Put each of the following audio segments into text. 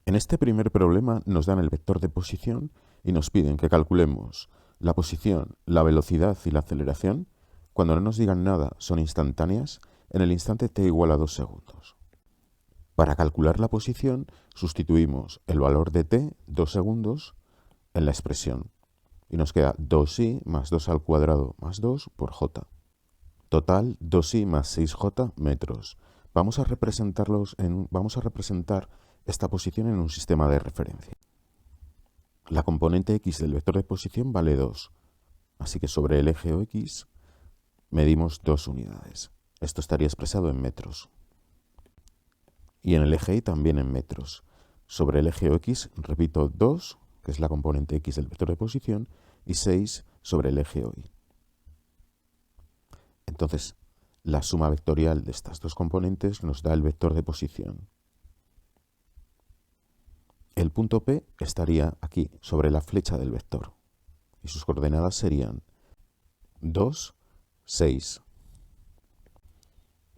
En este primer problema nos dan el vector de posición y nos piden que calculemos la posición, la velocidad y la aceleración. Cuando no nos digan nada, son instantáneas, en el instante t igual a 2 segundos. Para calcular la posición, sustituimos el valor de t, 2 segundos, en la expresión. Y nos queda 2i más 2 al cuadrado más 2 por j. Total, 2i más 6j metros. Vamos a representar esta posición en un sistema de referencia. La componente x del vector de posición vale 2. Así que sobre el eje OX medimos 2 unidades. Esto estaría expresado en metros. Y en el eje Y también en metros. Sobre el eje OX, repito, 2, que es la componente x del vector de posición, y 6 sobre el eje OY. Entonces, la suma vectorial de estas dos componentes nos da el vector de posición. El punto P estaría aquí, sobre la flecha del vector. Y sus coordenadas serían 2, 6.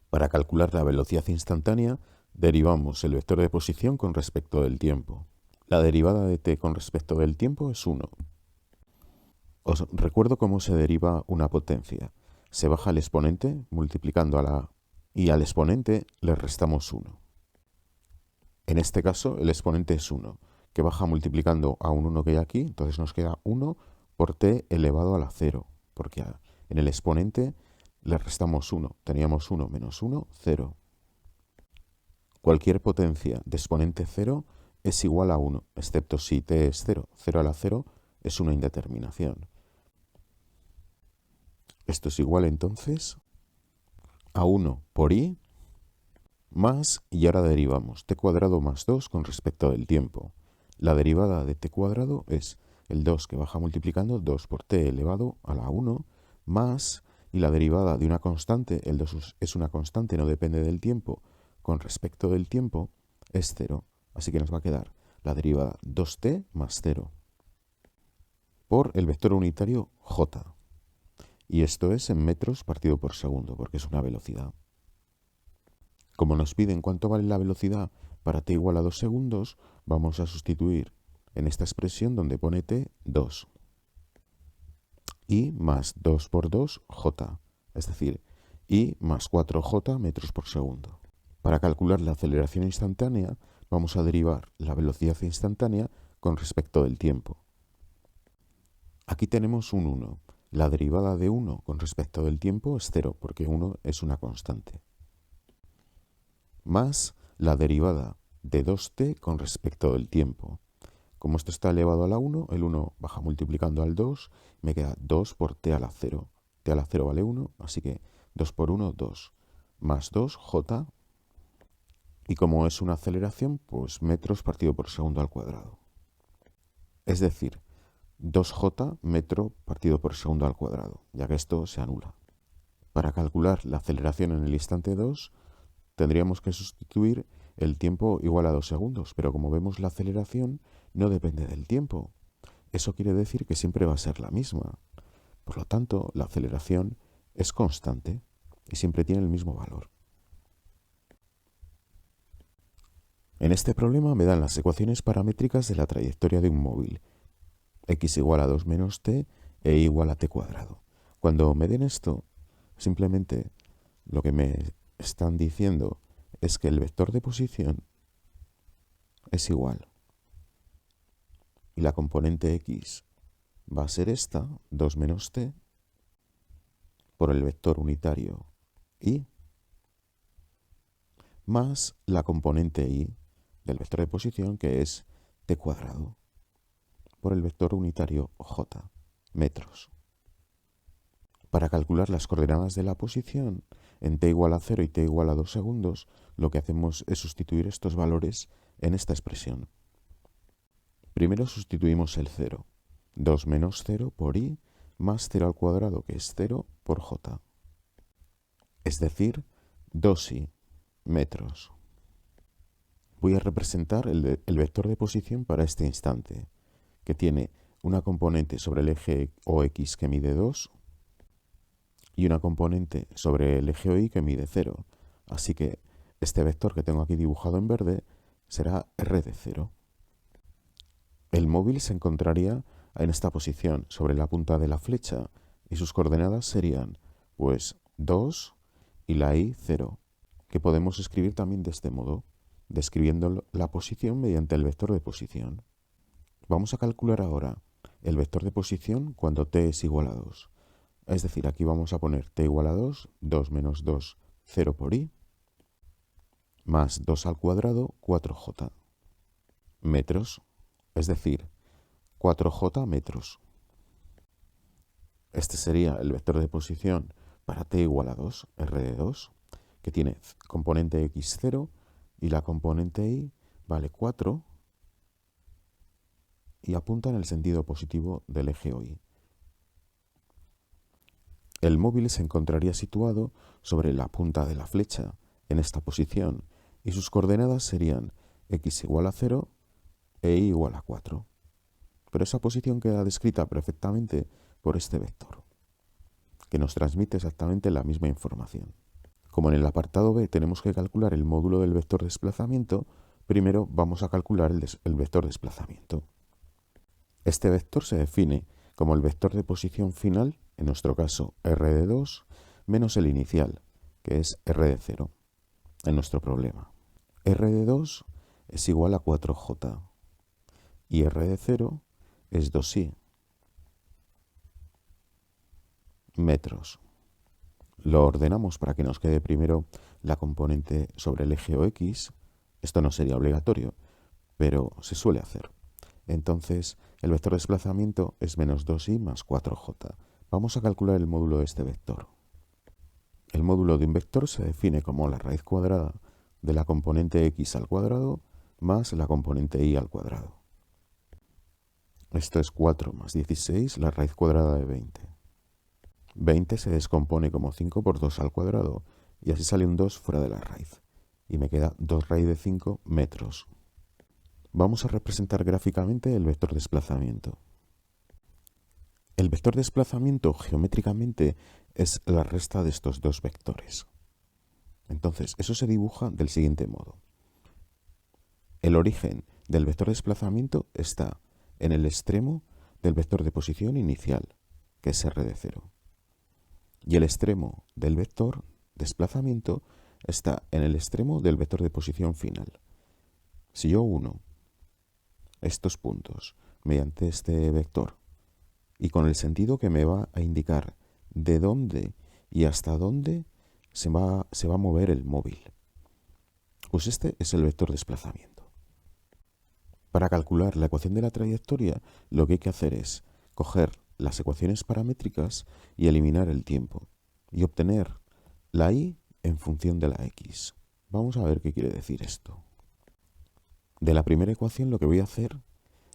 Para calcular la velocidad instantánea, derivamos el vector de posición con respecto del tiempo. La derivada de t con respecto del tiempo es 1. Os recuerdo cómo se deriva una potencia. Se baja el exponente multiplicando y al exponente le restamos 1. En este caso el exponente es 1, que baja multiplicando a un 1 que hay aquí, entonces nos queda 1 por t elevado a la 0, porque en el exponente le restamos 1. Teníamos 1 menos 1, 0. Cualquier potencia de exponente 0 es igual a 1, excepto si t es 0. 0 a la 0 es una indeterminación. Esto es igual entonces a 1 por i más, y ahora derivamos t cuadrado más 2 con respecto del tiempo. La derivada de t cuadrado es el 2 que baja multiplicando, 2 por t elevado a la 1, más, y la derivada de una constante, el 2 es una constante, no depende del tiempo, con respecto del tiempo, es 0. Así que nos va a quedar la derivada 2t más 0 por el vector unitario j. Y esto es en metros partido por segundo, porque es una velocidad. Como nos piden cuánto vale la velocidad para t igual a 2 segundos, vamos a sustituir en esta expresión donde pone t 2. I más 2 por 2, j. Es decir, I más 4j metros por segundo. Para calcular la aceleración instantánea, vamos a derivar la velocidad instantánea con respecto del tiempo. Aquí tenemos un 1. La derivada de 1 con respecto del tiempo es 0, porque 1 es una constante. Más la derivada de 2t con respecto del tiempo. Como esto está elevado a la 1, el 1 baja multiplicando al 2, me queda 2 por t a la 0. t a la 0 vale 1, así que 2 por 1, 2. Más 2, j. Y como es una aceleración, pues metros partido por segundo al cuadrado. Es decir, 2j metro partido por segundo al cuadrado, ya que esto se anula. Para calcular la aceleración en el instante 2, tendríamos que sustituir el tiempo igual a 2 segundos, pero como vemos la aceleración no depende del tiempo. Eso quiere decir que siempre va a ser la misma. Por lo tanto, la aceleración es constante y siempre tiene el mismo valor. En este problema me dan las ecuaciones paramétricas de la trayectoria de un móvil. X igual a 2 menos t e y igual a t cuadrado. Cuando me den esto, simplemente lo que me están diciendo es que el vector de posición es igual. Y la componente x va a ser esta, 2 menos t, por el vector unitario y, más la componente y del vector de posición, que es t cuadrado, por el vector unitario j, metros. Para calcular las coordenadas de la posición en t igual a 0 y t igual a 2 segundos, lo que hacemos es sustituir estos valores en esta expresión. Primero sustituimos el 0. 2 menos 0 por i más 0 al cuadrado, que es 0, por j. Es decir, 2i metros. Voy a representar el vector de posición para este instante, que tiene una componente sobre el eje OX que mide 2 y una componente sobre el eje OY que mide 0. Así que este vector que tengo aquí dibujado en verde será r de 0. El móvil se encontraría en esta posición sobre la punta de la flecha y sus coordenadas serían pues 2 y la y 0, que podemos escribir también de este modo, describiendo la posición mediante el vector de posición. Vamos a calcular ahora el vector de posición cuando t es igual a 2. Es decir, aquí vamos a poner t igual a 2, 2 menos 2, 0 por i, más 2 al cuadrado, 4j, metros, es decir, 4j metros. Este sería el vector de posición para t igual a 2, r de 2, que tiene componente x 0 y la componente y vale 4 y apunta en el sentido positivo del eje OY. El móvil se encontraría situado sobre la punta de la flecha en esta posición y sus coordenadas serían x igual a 0 e y igual a 4. Pero esa posición queda descrita perfectamente por este vector, que nos transmite exactamente la misma información. Como en el apartado B tenemos que calcular el módulo del vector desplazamiento, primero vamos a calcular el vector desplazamiento. Este vector se define como el vector de posición final, en nuestro caso r de 2, menos el inicial, que es r de 0, en nuestro problema. R de 2 es igual a 4j y r de 0 es 2i metros. Lo ordenamos para que nos quede primero la componente sobre el eje OX. Esto no sería obligatorio, pero se suele hacer. Entonces, el vector de desplazamiento es menos 2i más 4j. Vamos a calcular el módulo de este vector. El módulo de un vector se define como la raíz cuadrada de la componente x al cuadrado más la componente y al cuadrado. Esto es 4 más 16, la raíz cuadrada de 20. 20 se descompone como 5 por 2 al cuadrado y así sale un 2 fuera de la raíz. Y me queda 2 raíz de 5 metros. Vamos a representar gráficamente el vector desplazamiento. El vector desplazamiento geométricamente es la resta de estos dos vectores. Entonces, eso se dibuja del siguiente modo. El origen del vector desplazamiento está en el extremo del vector de posición inicial, que es r de 0. Y el extremo del vector desplazamiento está en el extremo del vector de posición final. Si yo uno estos puntos mediante este vector y con el sentido que me va a indicar de dónde y hasta dónde se va a mover el móvil, pues este es el vector desplazamiento. Para calcular la ecuación de la trayectoria, lo que hay que hacer es coger las ecuaciones paramétricas y eliminar el tiempo y obtener la y en función de la x. Vamos a ver qué quiere decir esto. De la primera ecuación lo que voy a hacer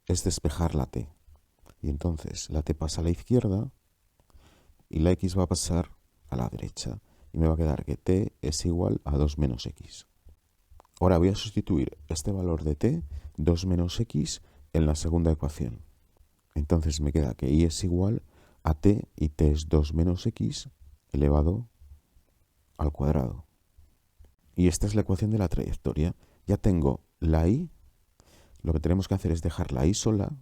es despejar la t. Y entonces la t pasa a la izquierda y la x va a pasar a la derecha. Y me va a quedar que t es igual a 2 menos x. Ahora voy a sustituir este valor de t, 2 menos x, en la segunda ecuación. Entonces me queda que y es igual a t y t es 2 menos x elevado al cuadrado. Y esta es la ecuación de la trayectoria. Ya tengo la y, lo que tenemos que hacer es dejar la y sola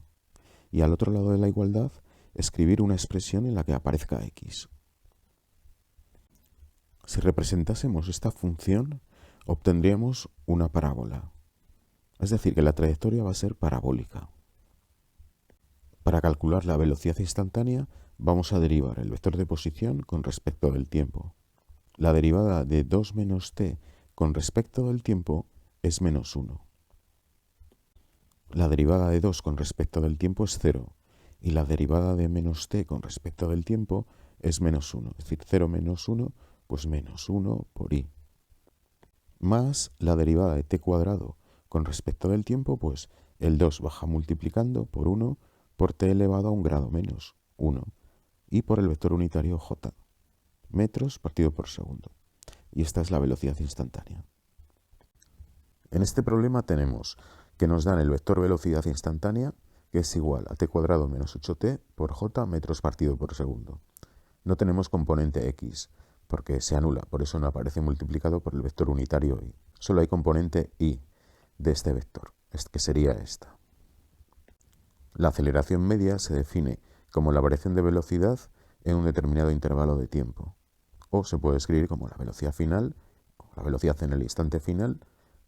y al otro lado de la igualdad escribir una expresión en la que aparezca x. Si representásemos esta función, obtendríamos una parábola. Es decir, que la trayectoria va a ser parabólica. Para calcular la velocidad instantánea, vamos a derivar el vector de posición con respecto del tiempo. La derivada de 2 menos t con respecto del tiempo es menos 1. La derivada de 2 con respecto del tiempo es 0. Y la derivada de menos t con respecto del tiempo es menos 1. Es decir, 0 menos 1, pues menos 1 por i. Más la derivada de t cuadrado con respecto del tiempo, pues el 2 baja multiplicando por 1 por t elevado a un grado menos 1 y por el vector unitario j, metros partido por segundo. Y esta es la velocidad instantánea. En este problema tenemos que nos dan el vector velocidad instantánea, que es igual a t cuadrado menos 8t por j metros partido por segundo. No tenemos componente x, porque se anula, por eso no aparece multiplicado por el vector unitario y. Solo hay componente y de este vector, que sería esta. La aceleración media se define como la variación de velocidad en un determinado intervalo de tiempo. O se puede escribir como la velocidad final, la velocidad en el instante final,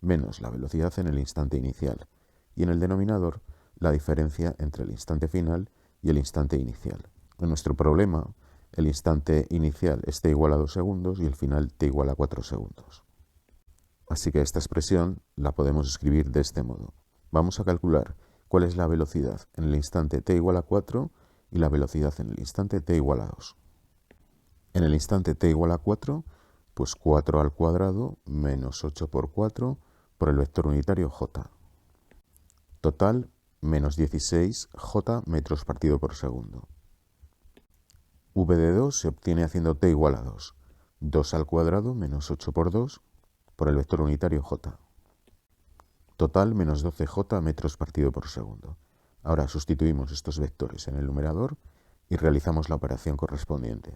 menos la velocidad en el instante inicial. Y en el denominador, la diferencia entre el instante final y el instante inicial. En nuestro problema, el instante inicial es t igual a 2 segundos y el final t igual a 4 segundos. Así que esta expresión la podemos escribir de este modo. Vamos a calcular cuál es la velocidad en el instante t igual a 4 y la velocidad en el instante t igual a 2. En el instante t igual a 4, pues 4 al cuadrado menos 8 por 4 por el vector unitario j. Total, menos 16 j metros partido por segundo. V de 2 se obtiene haciendo t igual a 2. 2 al cuadrado menos 8 por 2 por el vector unitario j. Total, menos 12j metros partido por segundo. Ahora sustituimos estos vectores en el numerador y realizamos la operación correspondiente.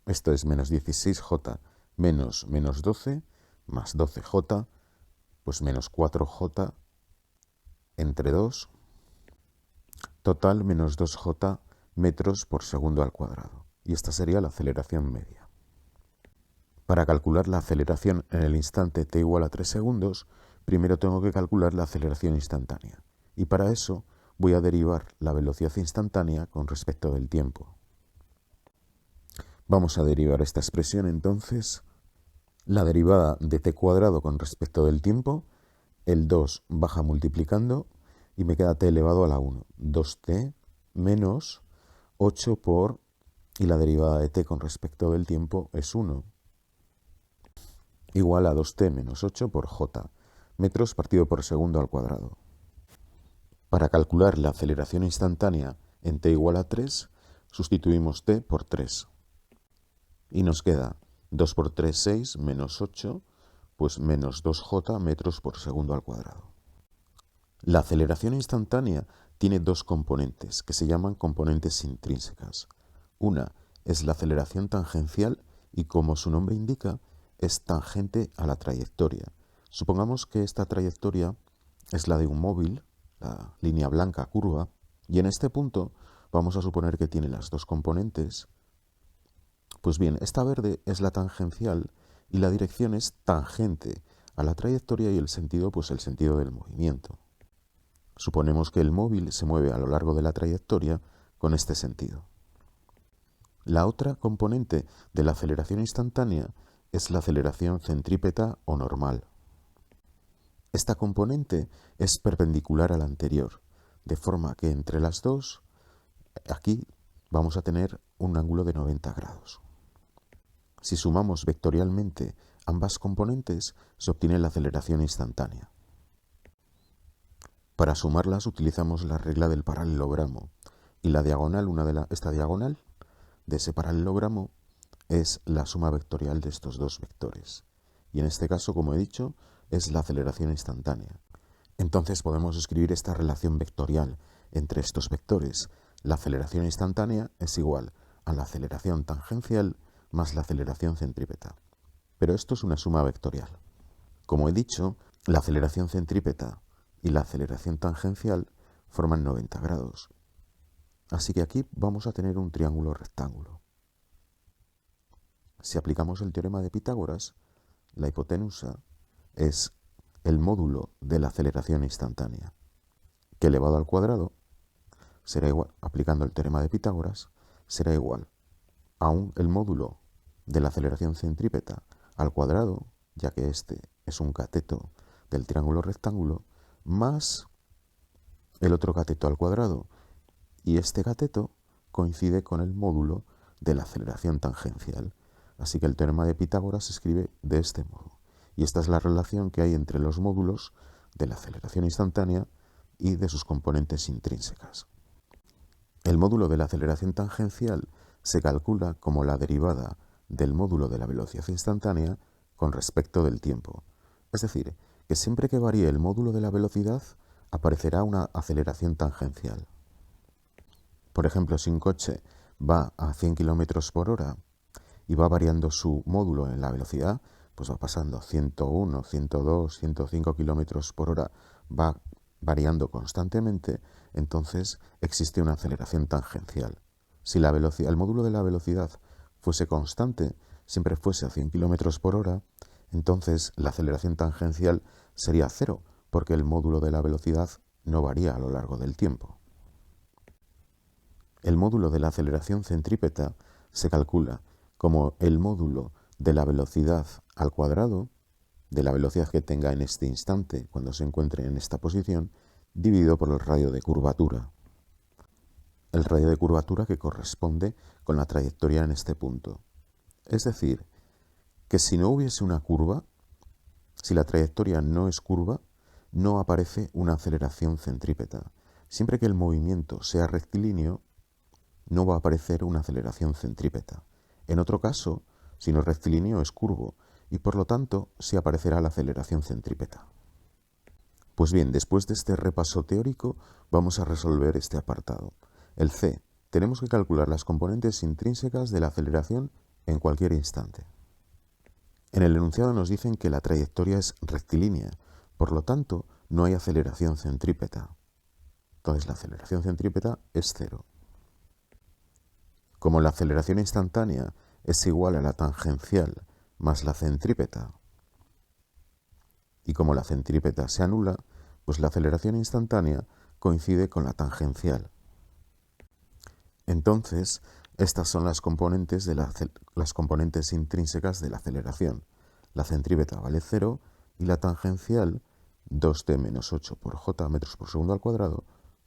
Esto es menos 16j menos menos 12 más 12j, pues menos 4j entre 2. Total, menos 2j metros por segundo al cuadrado. Y esta sería la aceleración media. Para calcular la aceleración en el instante t igual a 3 segundos, primero tengo que calcular la aceleración instantánea. Y para eso voy a derivar la velocidad instantánea con respecto del tiempo. Vamos a derivar esta expresión entonces. La derivada de t cuadrado con respecto del tiempo, el 2 baja multiplicando y me queda t elevado a la 1. 2t menos 8 por, y la derivada de t con respecto del tiempo es 1. Igual a 2t menos 8 por j, metros partido por segundo al cuadrado. Para calcular la aceleración instantánea en t igual a 3, sustituimos t por 3. Y nos queda 2 por 3, 6, menos 8, pues menos 2j metros por segundo al cuadrado. La aceleración instantánea tiene dos componentes que se llaman componentes intrínsecas. Una es la aceleración tangencial y, como su nombre indica, es tangente a la trayectoria. Supongamos que esta trayectoria es la de un móvil, la línea blanca curva, y en este punto vamos a suponer que tiene las dos componentes. Pues bien, esta verde es la tangencial y la dirección es tangente a la trayectoria y el sentido, pues el sentido del movimiento. Suponemos que el móvil se mueve a lo largo de la trayectoria con este sentido. La otra componente de la aceleración instantánea es la aceleración centrípeta o normal. Esta componente es perpendicular a la anterior, de forma que entre las dos, aquí vamos a tener un ángulo de 90 grados. Si sumamos vectorialmente ambas componentes, se obtiene la aceleración instantánea. Para sumarlas utilizamos la regla del paralelogramo y la diagonal, esta diagonal de ese paralelogramo es la suma vectorial de estos dos vectores. Y en este caso, como he dicho, es la aceleración instantánea. Entonces podemos escribir esta relación vectorial entre estos vectores. La aceleración instantánea es igual a la aceleración tangencial más la aceleración centrípeta. Pero esto es una suma vectorial. Como he dicho, la aceleración centrípeta y la aceleración tangencial forman 90 grados. Así que aquí vamos a tener un triángulo rectángulo. Si aplicamos el teorema de Pitágoras, la hipotenusa es el módulo de la aceleración instantánea, que elevado al cuadrado será igual, aplicando el teorema de Pitágoras, será igual a el módulo de la aceleración centrípeta al cuadrado, ya que este es un cateto del triángulo rectángulo, más el otro cateto al cuadrado. Y este cateto coincide con el módulo de la aceleración tangencial. Así que el teorema de Pitágoras se escribe de este modo. Y esta es la relación que hay entre los módulos de la aceleración instantánea y de sus componentes intrínsecas. El módulo de la aceleración tangencial se calcula como la derivada del módulo de la velocidad instantánea con respecto del tiempo. Es decir, que siempre que varíe el módulo de la velocidad, aparecerá una aceleración tangencial. Por ejemplo, si un coche va a 100 km por hora y va variando su módulo en la velocidad, pues va pasando 101, 102, 105 km por hora, va variando constantemente, entonces existe una aceleración tangencial. Si la velocidad, el módulo de la velocidad fuese constante, siempre fuese a 100 km por hora, entonces la aceleración tangencial sería cero, porque el módulo de la velocidad no varía a lo largo del tiempo. El módulo de la aceleración centrípeta se calcula como el módulo de la velocidad al cuadrado, de la velocidad que tenga en este instante cuando se encuentre en esta posición, dividido por el radio de curvatura. El radio de curvatura que corresponde con la trayectoria en este punto. Es decir, que si no hubiese una curva, si la trayectoria no es curva, no aparece una aceleración centrípeta. Siempre que el movimiento sea rectilíneo, no va a aparecer una aceleración centrípeta. En otro caso, si no es rectilíneo, es curvo, y por lo tanto sí aparecerá la aceleración centrípeta. Pues bien, después de este repaso teórico, vamos a resolver este apartado. El C. Tenemos que calcular las componentes intrínsecas de la aceleración en cualquier instante. En el enunciado nos dicen que la trayectoria es rectilínea, por lo tanto, no hay aceleración centrípeta. Entonces, la aceleración centrípeta es cero. Como la aceleración instantánea es igual a la tangencial más la centrípeta, y como la centrípeta se anula, pues la aceleración instantánea coincide con la tangencial. Entonces, estas son las componentes intrínsecas de la aceleración. La centrípeta vale 0 y la tangencial 2t menos 8 por j metros por segundo al cuadrado,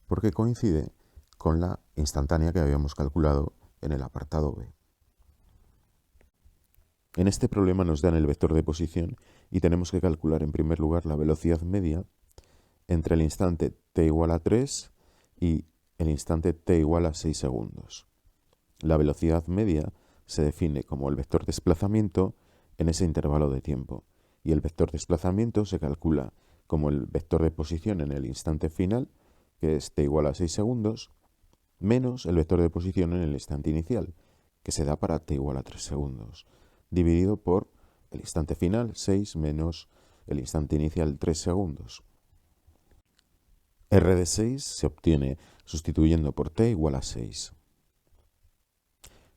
porque coincide con la instantánea que habíamos calculado en el apartado B. En este problema nos dan el vector de posición y tenemos que calcular en primer lugar la velocidad media entre el instante t igual a 3 y el instante t igual a 6 segundos. La velocidad media se define como el vector desplazamiento en ese intervalo de tiempo, y el vector desplazamiento se calcula como el vector de posición en el instante final, que es t igual a 6 segundos, menos el vector de posición en el instante inicial, que se da para t igual a 3 segundos, dividido por el instante final, 6, menos el instante inicial, 3 segundos. R de 6 se obtiene sustituyendo por t igual a 6.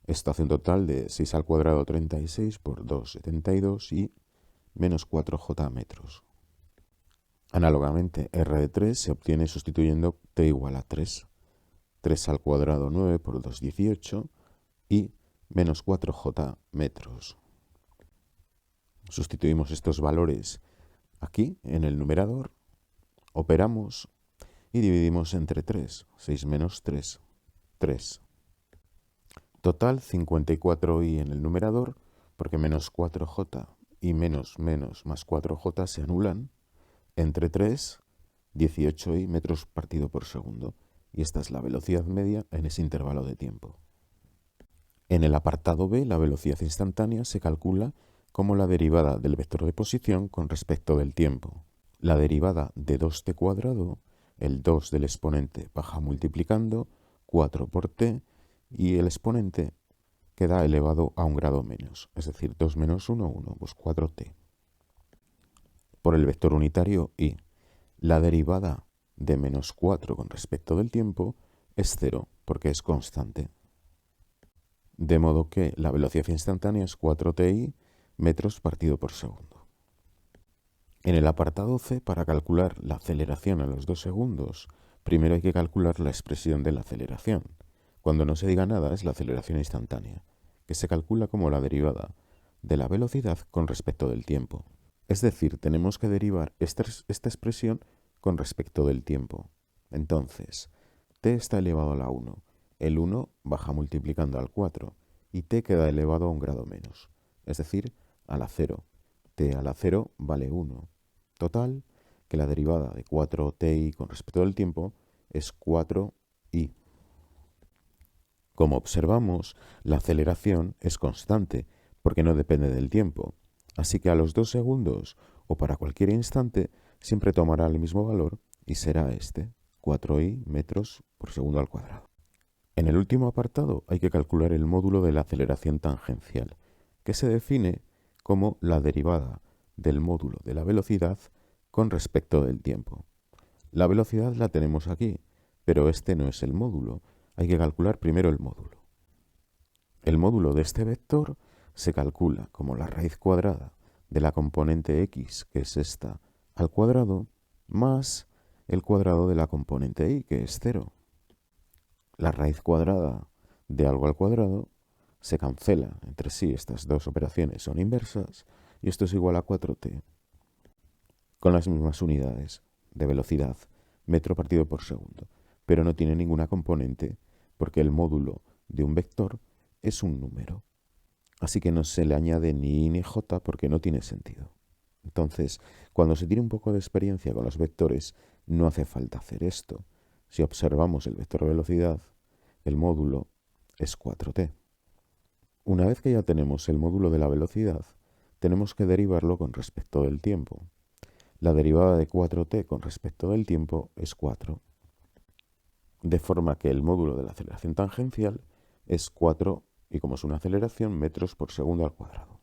Esto hace un total de 6 al cuadrado 36 por 2, 72 y menos 4j metros. Análogamente, R de 3 se obtiene sustituyendo t igual a 3. 3 al cuadrado 9 por 2, 18 y menos 4j metros. Sustituimos estos valores aquí en el numerador, operamos y dividimos entre 3. 6 menos 3, 3. Total 54i en el numerador, porque menos 4j y menos más 4j se anulan, entre 3, 18i metros partido por segundo. Y esta es la velocidad media en ese intervalo de tiempo. En el apartado B, la velocidad instantánea se calcula como la derivada del vector de posición con respecto del tiempo. La derivada de 2t cuadrado, el 2 del exponente baja multiplicando, 4 por t, y el exponente queda elevado a un grado menos, es decir, 2 menos 1, 1, pues 4t. Por el vector unitario i, la derivada de menos 4 con respecto del tiempo es 0, porque es constante. De modo que la velocidad instantánea es 4ti metros partido por segundo. En el apartado C, para calcular la aceleración a los 2 segundos, primero hay que calcular la expresión de la aceleración. Cuando no se diga nada es la aceleración instantánea, que se calcula como la derivada de la velocidad con respecto del tiempo. Es decir, tenemos que derivar esta expresión con respecto del tiempo. Entonces, t está elevado a la 1. El 1 baja multiplicando al 4 y t queda elevado a un grado menos, es decir, a la 0. T a la 0 vale 1. Total, que la derivada de 4ti con respecto del tiempo es 4i. Como observamos, la aceleración es constante porque no depende del tiempo. Así que a los 2 segundos o para cualquier instante siempre tomará el mismo valor y será este, 4i metros por segundo al cuadrado. En el último apartado hay que calcular el módulo de la aceleración tangencial, que se define como la derivada del módulo de la velocidad con respecto del tiempo. La velocidad la tenemos aquí, pero este no es el módulo. Hay que calcular primero el módulo. El módulo de este vector se calcula como la raíz cuadrada de la componente x, que es esta, al cuadrado, más el cuadrado de la componente y, que es 0. La raíz cuadrada de algo al cuadrado se cancela entre sí, estas dos operaciones son inversas, y esto es igual a 4t, con las mismas unidades de velocidad, metro partido por segundo, pero no tiene ninguna componente porque el módulo de un vector es un número. Así que no se le añade ni i ni j porque no tiene sentido. Entonces, cuando se tiene un poco de experiencia con los vectores, no hace falta hacer esto. Si observamos el vector de velocidad, el módulo es 4t. Una vez que ya tenemos el módulo de la velocidad, tenemos que derivarlo con respecto del tiempo. La derivada de 4t con respecto del tiempo es 4. De forma que el módulo de la aceleración tangencial es 4, y como es una aceleración, metros por segundo al cuadrado.